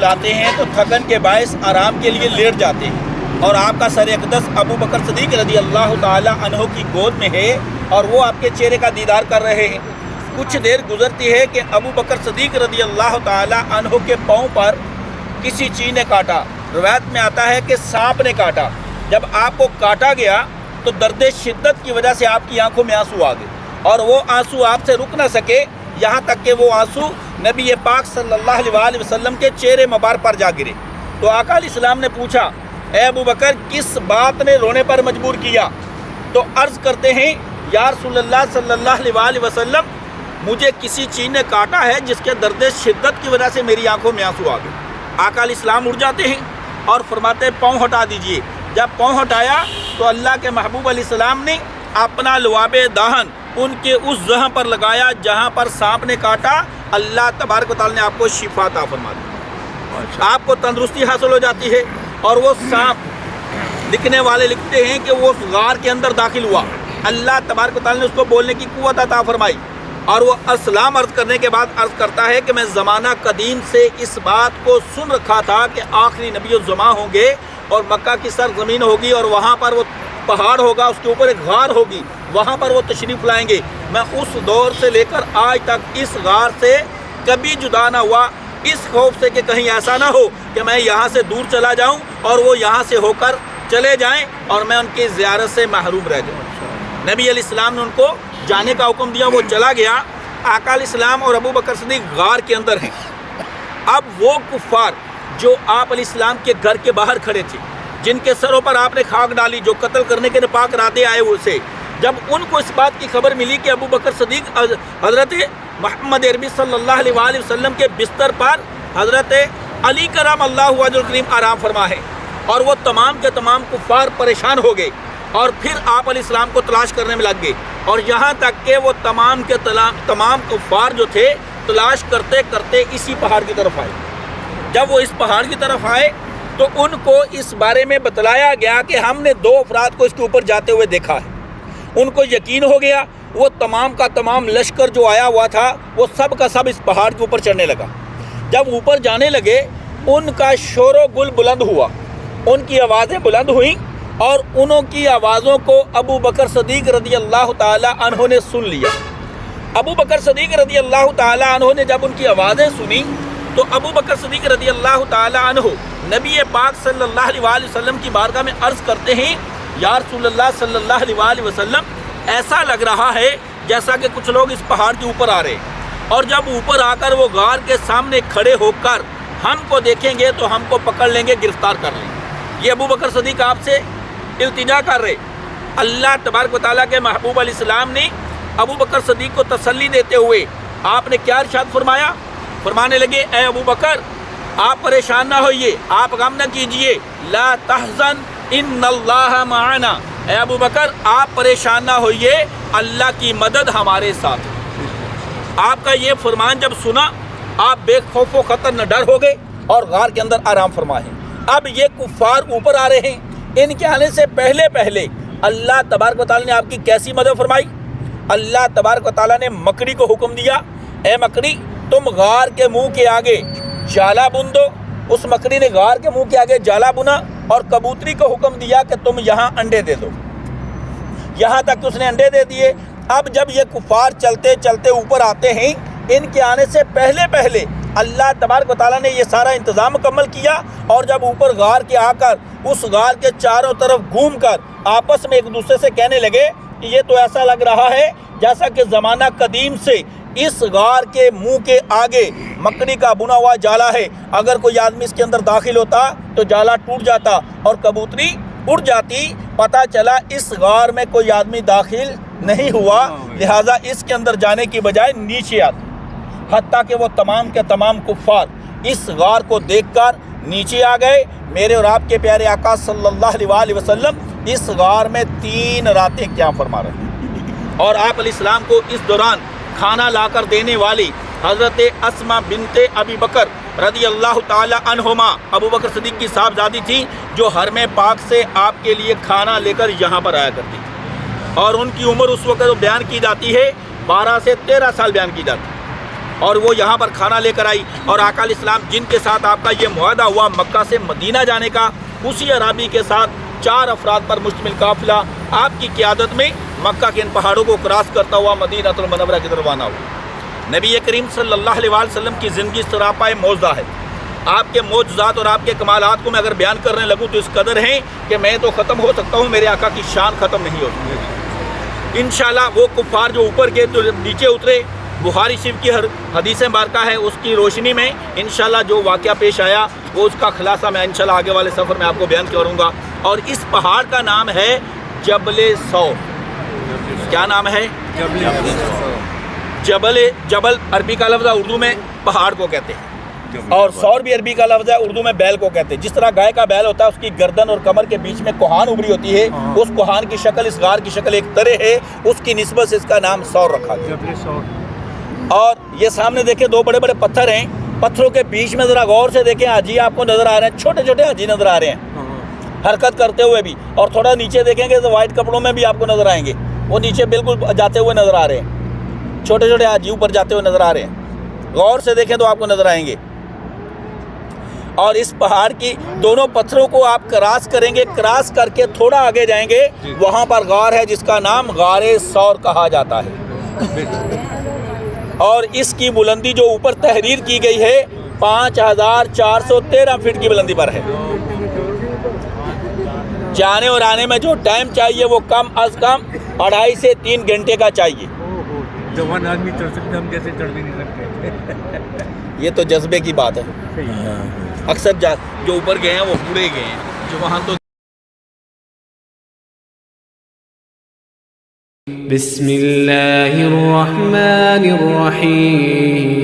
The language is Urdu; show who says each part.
Speaker 1: لاتے ہیں تو تھکن کے باعث آرام کے لیے لیٹ جاتے ہیں، اور آپ کا سر اقدس ابو بکر صدیق رضی اللہ تعالی عنہ کی گود میں ہے اور وہ آپ کے چہرے کا دیدار کر رہے ہیں۔ کچھ دیر گزرتی ہے کہ ابو بکر صدیق رضی اللہ تعالی عنہ کے پاؤں پر کسی چیز نے کاٹا۔ روایت میں آتا ہے کہ سانپ نے کاٹا۔ جب آپ کو کاٹا گیا تو درد شدت کی وجہ سے آپ کی آنکھوں میں آنسو آ گئے، اور وہ آنسو آپ سے رک نہ سکے، یہاں تک کہ وہ آنسو نبی پاک صلی اللہ علیہ وسلم کے چہرے مبارک پر جا گرے۔ تو آقا علیہ السلام نے پوچھا، اے ابو بکر کس بات نے رونے پر مجبور کیا؟ تو عرض کرتے ہیں، یا رسول اللہ صلی اللہ علیہ وسلم، مجھے کسی چیز نے کاٹا ہے جس کے درد شدت کی وجہ سے میری آنکھوں میں آنسو آ گئے۔ آقا علیہ السلام اٹھ جاتے ہیں اور فرماتے ہیں پاؤں ہٹا دیجئے۔ جب پاؤں ہٹایا تو اللہ کے محبوب علیہ السلام نے اپنا لعاب دہن ان کے اس زخم پر لگایا جہاں پر سانپ نے کاٹا۔ اللہ تبارک و تعالی نے آپ کو شفا عطا فرما دی، آپ کو تندرستی حاصل ہو جاتی ہے۔ اور وہ سانپ لکھنے والے لکھتے ہیں کہ وہ غار کے اندر داخل ہوا، اللہ تبارک و تعالی نے اس کو بولنے کی قوت عطا فرمائی، اور وہ اسلام عرض کرنے کے بعد عرض کرتا ہے کہ میں زمانہ قدیم سے اس بات کو سن رکھا تھا کہ آخری نبی الزماں ہوں گے اور مکہ کی سرزمین ہوگی اور وہاں پر وہ پہاڑ ہوگا، اس کے اوپر ایک غار ہوگی، وہاں پر وہ تشریف لائیں گے۔ میں اس دور سے لے کر آج تک اس غار سے کبھی جدا نہ ہوا، اس خوف سے کہ کہیں ایسا نہ ہو کہ میں یہاں سے دور چلا جاؤں اور وہ یہاں سے ہو کر چلے جائیں اور میں ان کی زیارت سے محروم رہ جاؤں۔ نبی علیہ السلام نے ان کو جانے کا حکم دیا، وہ چلا گیا۔ آقا علیہ السلام اور ابو بکر صدیق غار کے اندر ہیں۔ اب وہ کفار جو آپ علیہ السلام کے گھر کے باہر کھڑے تھے، جن کے سروں پر آپ نے خاک ڈالی، جو قتل کرنے کے ناپاک ارادے آئے ہوئے سے، جب ان کو اس بات کی خبر ملی کہ ابو بکر صدیق حضرت محمد عربی صلی اللہ علیہ وسلم کے بستر پر حضرت علی کرم اللہ وجہ الکریم آرام فرما ہے، اور وہ تمام کے تمام کفار پریشان ہو گئے اور پھر آپ علیہ السلام کو تلاش کرنے میں لگ گئے، اور یہاں تک کہ وہ تمام کے تمام کفار جو تھے تلاش کرتے کرتے اسی پہاڑ کی طرف آئے۔ جب وہ اس پہاڑ کی طرف آئے تو ان کو اس بارے میں بتلایا گیا کہ ہم نے دو افراد کو اس کے اوپر جاتے ہوئے دیکھا ہے۔ ان کو یقین ہو گیا، وہ تمام کا تمام لشکر جو آیا ہوا تھا وہ سب کا سب اس پہاڑ کے اوپر چڑھنے لگا۔ جب اوپر جانے لگے ان کا شور و گل بلند ہوا، ان کی آوازیں بلند ہوئیں، اور انہوں کی آوازوں کو ابو بکر صدیق رضی اللہ تعالی عنہ نے سن لیا۔ ابو بکر صدیق رضی اللہ تعالی عنہ نے جب ان کی آوازیں سنی تو ابو بکر صدیق رضی اللہ تعالی عنہ نبی پاک صلی اللہ علیہ وسلم کی بارگاہ میں عرض کرتے ہیں، یا رسول اللہ صلی اللہ علیہ وسلم، ایسا لگ رہا ہے جیسا کہ کچھ لوگ اس پہاڑ کے اوپر آ رہے ہیں، اور جب اوپر آ کر وہ غار کے سامنے کھڑے ہو کر ہم کو دیکھیں گے تو ہم کو پکڑ لیں گے، گرفتار کر لیں گے۔ یہ ابو بکر صدیق آپ سے التجا کر رہے۔ اللہ تبارک و تعالیٰ کے محبوب علیہ السلام نے ابو بکر صدیق کو تسلی دیتے ہوئے آپ نے کیا ارشاد فرمایا؟ فرمانے لگے، اے ابو بکر آپ پریشان نہ ہوئیے، آپ غم نہ کیجئے، لا تحزن ان اللہ معنا، اے ابو بکر آپ پریشان نہ ہوئیے، اللہ کی مدد ہمارے ساتھ ہے۔ آپ کا یہ فرمان جب سنا آپ بے خوف و خطر نہ ڈر ہو گئے اور غار کے اندر آرام فرما ہے۔ اب یہ کفار اوپر آ رہے ہیں، ان کے آنے سے پہلے پہلے اللہ تبارک و تعالیٰ نے آپ کی کیسی مدد فرمائی؟ اللہ تبارک و تعالیٰ نے مکڑی کو حکم دیا، اے مکڑی تم غار کے منہ کے آگے جالا بن دو۔ اس مکڑی نے غار کے منہ کے آگے جالا بنا اور کبوتری کو حکم دیا کہ تم یہاں انڈے دے دو، یہاں تک کہ اس نے انڈے دے دیے۔ اب جب یہ کفار چلتے چلتے اوپر آتے ہیں، ان کے آنے سے پہلے پہلے اللہ تبارک و تعالیٰ نے یہ سارا انتظام مکمل کیا، اور جب اوپر غار کے آ کر اس غار کے چاروں طرف گھوم کر آپس میں ایک دوسرے سے کہنے لگے کہ یہ تو ایسا لگ رہا ہے جیسا کہ زمانہ قدیم سے اس غار کے منہ کے آگے مکڑی کا بنا ہوا جالا ہے، اگر کوئی آدمی اس کے اندر داخل ہوتا تو جالا ٹوٹ جاتا اور کبوتری اڑ جاتی۔ پتہ چلا اس غار میں کوئی آدمی داخل نہیں ہوا، لہٰذا اس کے اندر جانے کی بجائے نیچے آتے، حتیٰ کہ وہ تمام کے تمام کفار اس غار کو دیکھ کر نیچے آ گئے۔ میرے اور آپ کے پیارے آقا صلی اللہ علیہ وسلم اس غار میں 3 راتیں قیام فرما رہے ہیں، اور آپ علیہ السلام کو اس دوران کھانا لا کر دینے والی حضرت اسما بنت ابی بکر رضی اللہ تعالی عنہما ابو بکر صدیق کی صاحبزادی تھی، جو حرم پاک سے آپ کے لیے کھانا لے کر یہاں پر آیا کرتی تھی، اور ان کی عمر اس وقت بیان کی جاتی ہے 12 سے 13 سال بیان کی جاتی ہے۔ اور وہ یہاں پر کھانا لے کر آئی، اور آقا علیہ السلام جن کے ساتھ آپ کا یہ معاہدہ ہوا مکہ سے مدینہ جانے کا، اسی عرابی کے ساتھ 4 افراد پر مشتمل قافلہ آپ کی قیادت میں مکہ کے ان پہاڑوں کو کراس کرتا ہوا مدینہ المنورہ کی طرف روانہ ہوا۔ نبی کریم صلی اللہ علیہ وسلم کی زندگی سراپا معجزہ ہے۔ آپ کے معجزات اور آپ کے کمالات کو میں اگر بیان کرنے لگوں تو اس قدر ہیں کہ میں تو ختم ہو سکتا ہوں، میرے آقا کی شان ختم نہیں ہو سکتی۔ انشاءاللہ وہ کفار جو اوپر گئے تو نیچے اترے، بخاری شریف کی حدیث مبارکہ ہے، اس کی روشنی میں انشاءاللہ جو واقعہ پیش آیا وہ اس کا خلاصہ میں انشاءاللہ آگے والے سفر میں آپ کو بیان کروں گا۔ اور اس پہاڑ کا نام ہے جبل ثور۔ کیا نام ہے؟ جبل عربی کا لفظ ہے، اردو میں پہاڑ کو کہتے ہیں، اور ثور بھی عربی کا لفظ ہے، اردو میں بیل کو کہتے ہیں۔ جس طرح گائے کا بیل ہوتا ہے، اس کی گردن اور کمر کے بیچ میں کوہان ابری ہوتی ہے، اس کوہان کی شکل، اس غار کی شکل ایک طرح ہے، اس کی نسبت سے اس کا نام ثور رکھا گیا۔ اور یہ سامنے دیکھیں 2 بڑے بڑے پتھر ہیں، پتھروں کے بیچ میں ذرا غور سے دیکھیں، حاجی آپ کو نظر آ رہے ہیں، چھوٹے چھوٹے حاجی نظر آ رہے ہیں حرکت کرتے ہوئے بھی، اور تھوڑا نیچے دیکھیں گے تو وائٹ کپڑوں میں بھی آپ کو نظر آئیں گے، وہ نیچے بالکل جاتے ہوئے نظر آ رہے ہیں، چھوٹے چھوٹے حاجی اوپر جاتے ہوئے نظر آ رہے ہیں، غور سے دیکھیں تو آپ کو نظر آئیں گے۔ اور اس پہاڑ کی دونوں پتھروں کو آپ کراس کریں گے، کراس کر کے تھوڑا آگے جائیں گے، وہاں پر غار ہے جس کا نام غار ثور کہا جاتا ہے، اور اس کی بلندی جو اوپر تحریر کی گئی ہے 5413 فٹ کی بلندی پر ہے۔ جانے اور آنے میں جو ٹائم چاہیے وہ کم از کم 2.5 سے 3 گھنٹے کا چاہیے۔
Speaker 2: جوان آدمی چڑھ سکتے، ہم جیسے چڑھ بھی نہیں سکتے۔
Speaker 1: یہ تو جذبے کی بات ہے، اکثر جو اوپر گئے ہیں وہ پورے گئے ہیں، جو وہاں تو
Speaker 3: بسم اللہ الرحمن الرحیم